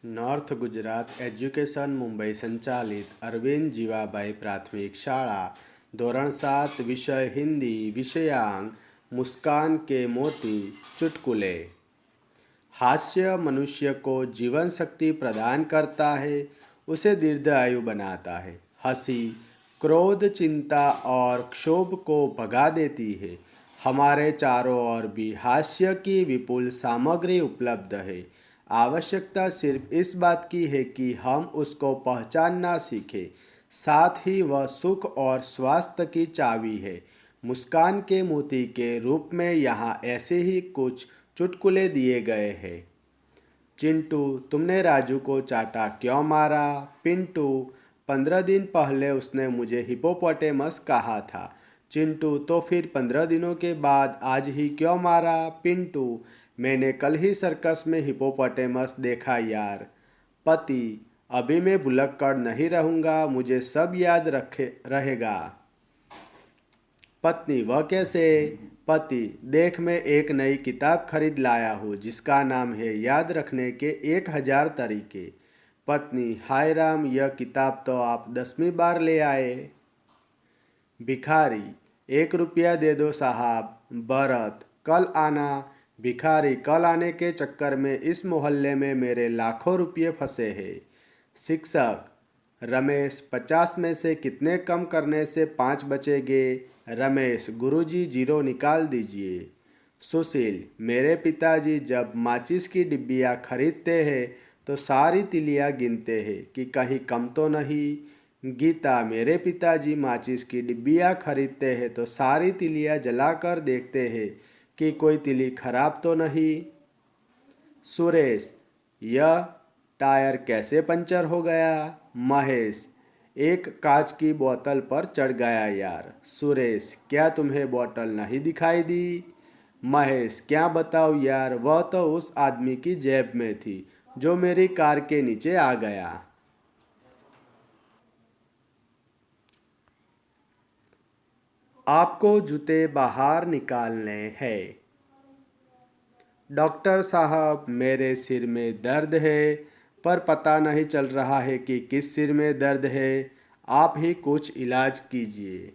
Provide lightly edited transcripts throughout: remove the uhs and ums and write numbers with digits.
North Gujarat education Mumbai संचालित अरविंद जीवाबाई प्राथमिक शाळा धोरण 7 विषय हिंदी विषयांक मुस्कान के मोती चुटकुले। हास्य मनुष्य को जीवन शक्ति प्रदान करता है, उसे दीर्घायु बनाता है। हंसी क्रोध चिंता और क्षोभ को भगा देती है। हमारे चारों ओर भी हास्य की विपुल सामग्री उपलब्ध है। आवश्यकता सिर्फ इस बात की है कि हम उसको पहचानना सीखें। साथ ही वह सुख और स्वास्थ्य की चाबी है। मुस्कान के मोती के रूप में यहाँ ऐसे ही कुछ चुटकुले दिए गए हैं। चिंटू, तुमने राजू को चाटा क्यों मारा? पिंटू, 15 दिन पहले उसने मुझे हिपोपोटेमस कहा था। चिंटू, तो फिर 15 दिनों के बाद आज ही क्यों मारा? पिंटू, मैंने कल ही सर्कस में हिपोपोटेमस देखा यार। पति, अभी मैं भुलक्कड़ नहीं रहूँगा, मुझे सब याद रखे रहेगा। पत्नी, वह कैसे? पति, देख मैं एक नई किताब खरीद लाया हूँ जिसका नाम है याद रखने के 1000 तरीके। पत्नी, हाय राम, यह किताब तो आप 10वीं बार ले आए। भिखारी, 1 रुपया दे दो साहब। भरत, कल आना। भिखारी, कल आने के चक्कर में इस मोहल्ले में मेरे लाखों रुपये फंसे हैं। शिक्षक, रमेश, 50 में से कितने कम करने से 5 बचेंगे? रमेश, गुरुजी 0 निकाल दीजिए। सुशील, मेरे पिताजी जब माचिस की डिब्बियाँ खरीदते हैं तो सारी तिलियाँ गिनते हैं कि कहीं कम तो नहीं। गीता, मेरे पिताजी माचिस की डिब्बियाँ खरीदते हैं तो सारी तिलियाँ जलाकर देखते हैं कि कोई तिली खराब तो नहीं। सुरेश, यह टायर कैसे पंचर हो गया? महेश, एक कांच की बोतल पर चढ़ गया यार। सुरेश, क्या तुम्हें बोतल नहीं दिखाई दी? महेश, क्या बताऊँ यार, वह तो उस आदमी की जेब में थी जो मेरी कार के नीचे आ गया। आपको जूते बाहर निकालने हैं। डॉक्टर साहब, मेरे सिर में दर्द है पर पता नहीं चल रहा है कि किस सिर में दर्द है। आप ही कुछ इलाज कीजिए।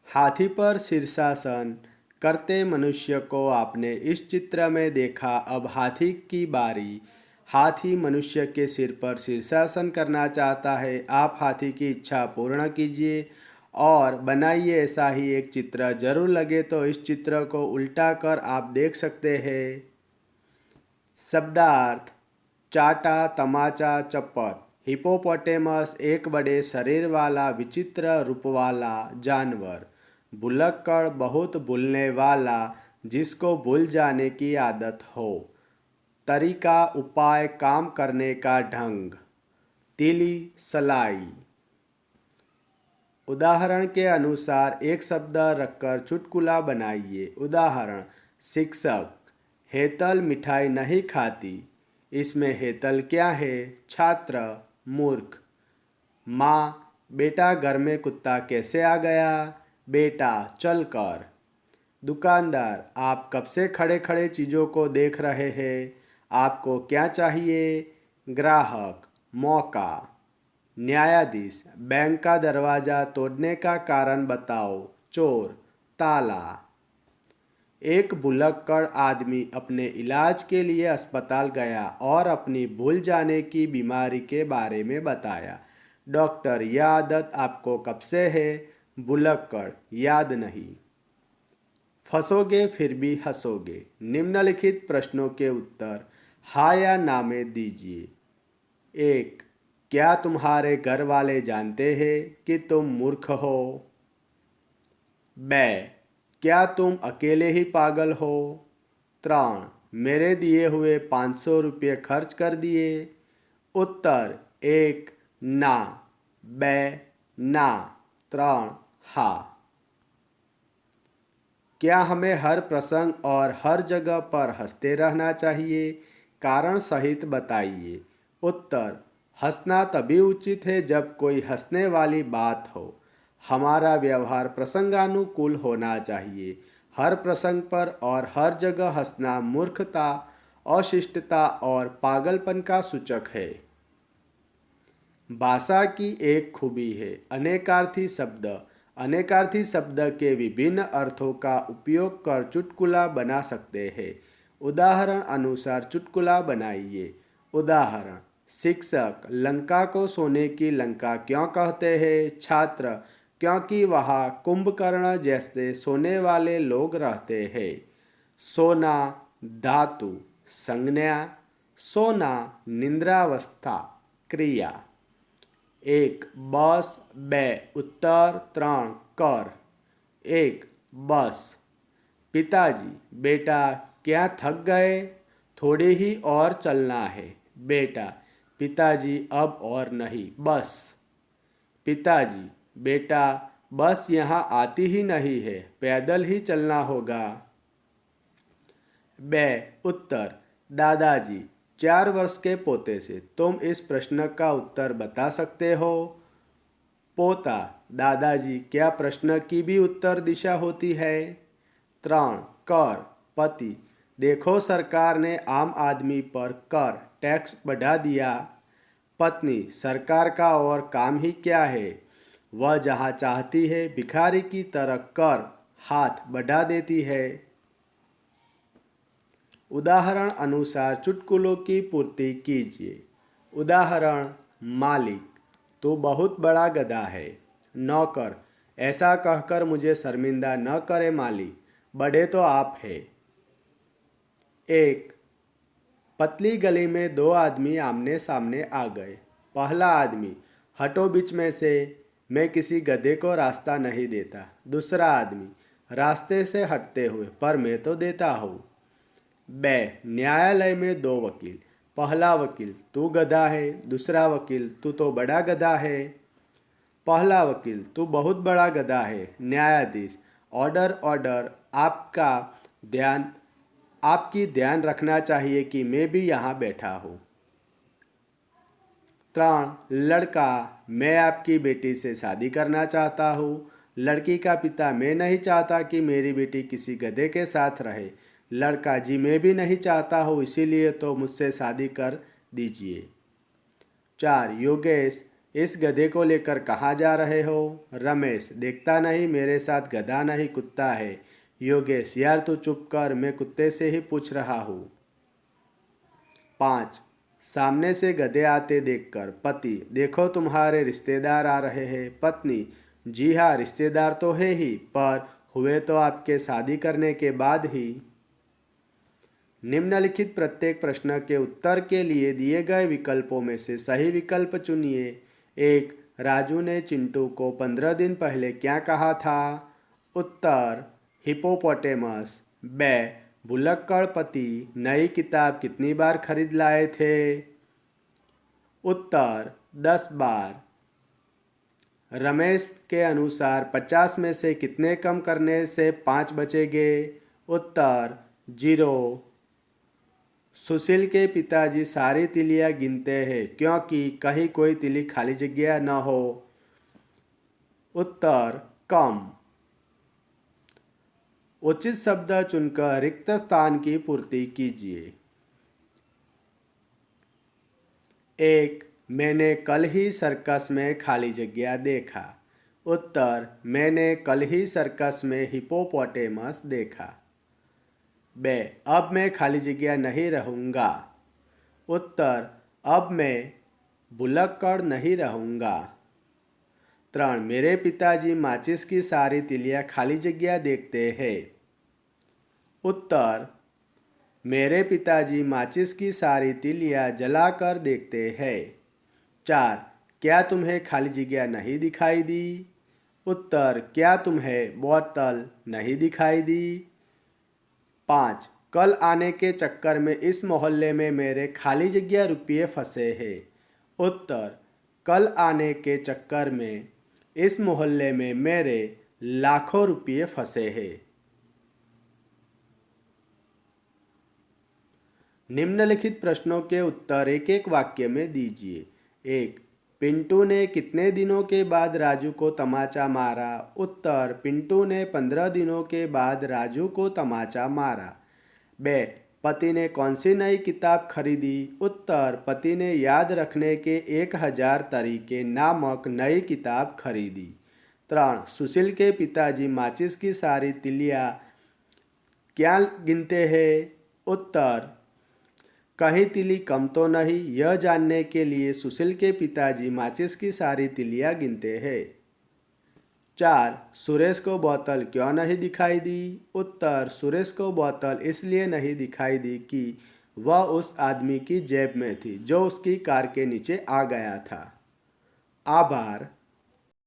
हाथी पर शीर्षासन करते मनुष्य को आपने इस चित्र में देखा। अब हाथी की बारी। हाथी मनुष्य के सिर पर शीर्षासन करना चाहता है। आप हाथी की इच्छा पूर्ण कीजिए और बनाइए ऐसा ही एक चित्र। जरूर लगे तो इस चित्र को उल्टा कर आप देख सकते हैं। शब्दार्थ: चाटा, तमाचा, चप्पट। हिपोपोटेमस एक बड़े शरीर वाला विचित्र रूप वाला जानवर। भुलक्कड़ बहुत भूलने वाला, जिसको भूल जाने की आदत हो। तरीका, उपाय, काम करने का ढंग। तीली, सलाई। उदाहरण के अनुसार एक शब्द रखकर चुटकुला बनाइए। उदाहरण: शिक्षक, हेतल मिठाई नहीं खाती। इसमें हेतल क्या है? छात्र, मूर्ख। माँ, बेटा घर में कुत्ता कैसे आ गया? बेटा, चल कर। दुकानदार, आप कब से खड़े खड़े चीज़ों को देख रहे हैं? आपको क्या चाहिए? ग्राहक, मौका। न्यायाधीश, बैंक का दरवाज़ा तोड़ने का कारण बताओ। चोर, ताला। एक भुलक्कड़ आदमी अपने इलाज के लिए अस्पताल गया और अपनी भूल जाने की बीमारी के बारे में बताया। डॉक्टर, यह आदत आपको कब से है? भुलक्कड़, याद नहीं। फंसोगे फिर भी हंसोगे। निम्नलिखित प्रश्नों के उत्तर हाँ या ना में दीजिए। 1. क्या तुम्हारे घर वाले जानते हैं कि तुम मूर्ख हो? ब. क्या तुम अकेले ही पागल हो? 3. मेरे दिए हुए 500 रुपये खर्च कर दिए? उत्तर 1. ना। ब. ना। 3. हाँ। क्या हमें हर प्रसंग और हर जगह पर हंसते रहना चाहिए? कारण सहित बताइए। उत्तर: हंसना तभी उचित है जब कोई हंसने वाली बात हो। हमारा व्यवहार प्रसंगानुकूल होना चाहिए। हर प्रसंग पर और हर जगह हंसना मूर्खता अशिष्टता और पागलपन का सूचक है। भाषा की एक खूबी है अनेकार्थी शब्द। अनेकार्थी शब्द के विभिन्न अर्थों का उपयोग कर चुटकुला बना सकते हैं। उदाहरण अनुसार चुटकुला बनाइए। उदाहरण, शिक्षक, लंका को सोने की लंका क्यों कहते हैं? छात्र, क्योंकि वहाँ कुंभकर्ण जैसे सोने वाले लोग रहते हैं। सोना, धातु, संज्ञा। सोना, निद्रावस्था, क्रिया। एक बस, बे उत्तर, त्रण कर। एक बस। पिताजी, बेटा क्या थक गए? थोड़ी ही और चलना है। बेटा, पिताजी अब और नहीं, बस। पिताजी, बेटा बस यहाँ आती ही नहीं है, पैदल ही चलना होगा। बे उत्तर, दादाजी, 4 वर्ष के पोते से तुम इस प्रश्न का उत्तर बता सकते हो? पोता, दादाजी क्या प्रश्न की भी उत्तर दिशा होती है? त्रण कर, पति, देखो सरकार ने आम आदमी पर कर टैक्स बढ़ा दिया। पत्नी, सरकार का और काम ही क्या है, वह जहाँ चाहती है भिखारी की तरह कर हाथ बढ़ा देती है। उदाहरण अनुसार चुटकुलों की पूर्ति कीजिए। उदाहरण, मालिक, तू बहुत बड़ा गधा है। नौकर, ऐसा कहकर मुझे शर्मिंदा न करे मालिक, बड़े तो आप हैं। एक पतली गली में दो आदमी आमने सामने आ गए। पहला आदमी, हटो बीच में से, मैं किसी गधे को रास्ता नहीं देता। दूसरा आदमी, रास्ते से हटते हुए, पर मैं तो देता हूँ। बे न्यायालय में दो वकील। पहला वकील, तू गधा है। दूसरा वकील, तू तो बड़ा गधा है। पहला वकील, तू बहुत बड़ा गधा है। न्यायाधीश, ऑर्डर ऑर्डर, आपकी ध्यान रखना चाहिए कि मैं भी यहाँ बैठा हूँ। त्रण लड़का, मैं आपकी बेटी से शादी करना चाहता हूँ। लड़की का पिता, मैं नहीं चाहता कि मेरी बेटी किसी गधे के साथ रहे। लड़का, जी मैं भी नहीं चाहता हूँ, इसीलिए तो मुझसे शादी कर दीजिए। 4 योगेश, इस गधे को लेकर कहाँ जा रहे हो? रमेश, देखता नहीं मेरे साथ गधा नहीं कुत्ता है। योगेश, यार तू चुप कर, मैं कुत्ते से ही पूछ रहा हूँ। 5 सामने से गधे आते देखकर पति, देखो तुम्हारे रिश्तेदार आ रहे हैं। पत्नी, जी हाँ रिश्तेदार तो है ही, पर हुए तो आपके शादी करने के बाद ही। निम्नलिखित प्रत्येक प्रश्न के उत्तर के लिए दिए गए विकल्पों में से सही विकल्प चुनिए। एक, राजू ने चिंटू को 15 दिन पहले क्या कहा था? उत्तर, हिपोपोटेमस। बे भुलक्कड़ पति नई किताब कितनी बार खरीद लाए थे? उत्तर, 10 बार। रमेश के अनुसार 50 में से कितने कम करने से 5 बचेंगे? उत्तर, 0। सुशील के पिताजी सारी तिलियां गिनते हैं क्योंकि कहीं कोई तिली खाली जगह न हो। उत्तर, कम। उचित शब्द चुनकर रिक्त स्थान की पूर्ति कीजिए। एक, मैंने कल ही सर्कस में खाली जगह देखा। उत्तर, मैंने कल ही सर्कस में हिपोपोटेमस देखा। बे अब मैं खाली जगह नहीं रहूँगा। उत्तर, अब मैं भुलक्कड़ नहीं रहूँगा। त्रण, मेरे पिताजी माचिस की सारी तिलियां खाली जगह देखते हैं। उत्तर, मेरे पिताजी माचिस की सारी तिलियां जलाकर देखते हैं। 4, क्या तुम्हें खाली जगह नहीं दिखाई दी? उत्तर, क्या तुम्हें बोतल नहीं दिखाई दी? 5, कल आने के चक्कर में इस मोहल्ले में मेरे खाली जगह रुपये फंसे हैं। उत्तर, कल आने के चक्कर में इस मोहल्ले में मेरे लाखों रुपये फंसे हैं। निम्नलिखित प्रश्नों के उत्तर एक एक वाक्य में दीजिए। 1, पिंटू ने कितने दिनों के बाद राजू को तमाचा मारा? उत्तर, पिंटू ने 15 दिनों के बाद राजू को तमाचा मारा। बे पति ने कौन सी नई किताब खरीदी? उत्तर, पति ने याद रखने के 1000 तरीके नामक नई किताब खरीदी। 3. सुशील के पिताजी माचिस की सारी तिलियां क्या गिनते हैं? उत्तर, कहीं तिली कम तो नहीं। यह जानने के लिए सुशील के पिताजी माचिस की सारी तिलियां गिनते हैं। 4. सुरेश को बोतल क्यों नहीं दिखाई दी? उत्तर, सुरेश को बोतल इसलिए नहीं दिखाई दी कि वह उस आदमी की जेब में थी जो उसकी कार के नीचे आ गया था। आभार।